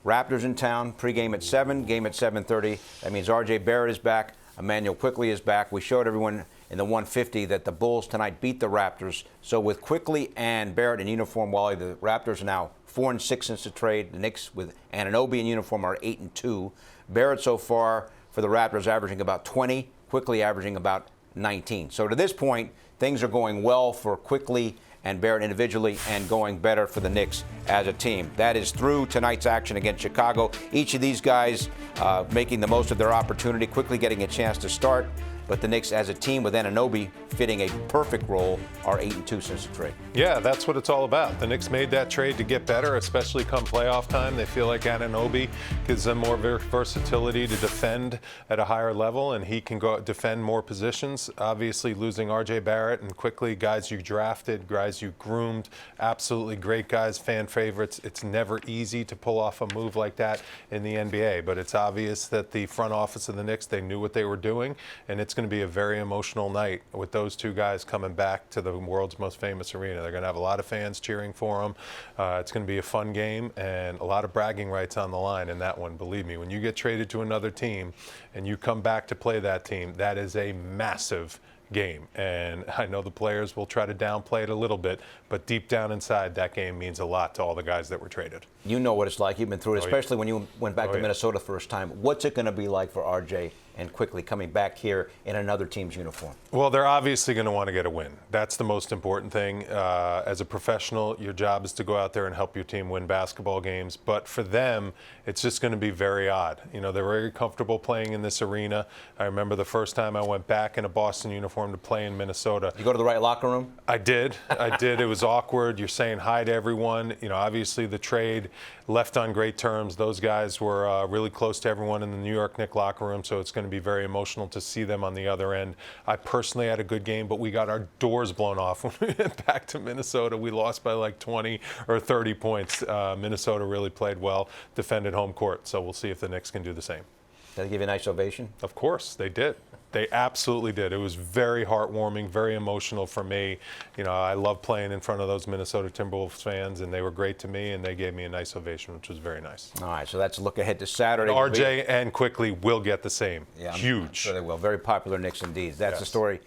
Raptors in town, pregame at 7, game at 7:30. That means R.J. Barrett is back. Immanuel Quickley is back. We showed everyone in the 150 that the Bulls tonight beat the Raptors. So with Quickley and Barrett in uniform, Wally, the Raptors are now 4-6 since the trade. The Knicks with Anunoby in uniform are 8-2. Barrett so far for the Raptors averaging about 20, Quickley averaging about 19. So to this point, things are going well for Quickley and Barrett individually and going better for the Knicks as a team. That is through tonight's action against Chicago. Each of these guys making the most of their opportunity, Quickley getting a chance to start. But the Knicks as a team with Anunoby fitting a perfect role are 8-2 since the trade. Yeah, that's what it's all about. The Knicks made that trade to get better, especially come playoff time. They feel like Anunoby gives them more versatility to defend at a higher level, and he can go defend more positions. Obviously, losing R.J. Barrett and Quickley, guys you drafted, guys you groomed, absolutely great guys, fan favorites. It's never easy to pull off a move like that in the NBA, but it's obvious that the front office of the Knicks, they knew what they were doing, and it's going to be a very emotional night with those two guys coming back to the world's most famous arena. They're going to have a lot of fans cheering for them. It's going to be a fun game and a lot of bragging rights on the line in that one. Believe me, when you get traded to another team and you come back to play that team, that is a massive game. And I know the players will try to downplay it a little bit, but deep down inside, that game means a lot to all the guys that were traded. You know what it's like. You've been through it, especially when you went back to Minnesota first time. What's it going to be like for RJ and Quickley coming back here in another team's uniform? Well, they're obviously going to want to get a win. That's the most important thing. As a professional, your job is to go out there and help your team win basketball games. But for them, it's just going to be very odd. You know, they're very comfortable playing in this arena. I remember the first time I went back in a Boston uniform to play in Minnesota. You go to the right locker room? I did. It was awkward. You're saying hi to everyone. You know, obviously the trade left on great terms. Those guys were really close to everyone in the New York Knicks locker room, so it's going to be very emotional to see them on the other end. I personally had a good game, but we got our doors blown off when we went back to Minnesota. We lost by like 20 or 30 points. Minnesota really played well, defended home court, so we'll see if the Knicks can do the same. Did they give you a nice ovation? Of course, they did. They absolutely did. It was very heartwarming, very emotional for me. You know, I love playing in front of those Minnesota Timberwolves fans, and they were great to me, and they gave me a nice ovation, which was very nice. All right, so that's a look ahead to Saturday. And RJ and Quickley will get the same. Yeah, huge. I'm sure they will. Very popular Knicks indeed. That's the story.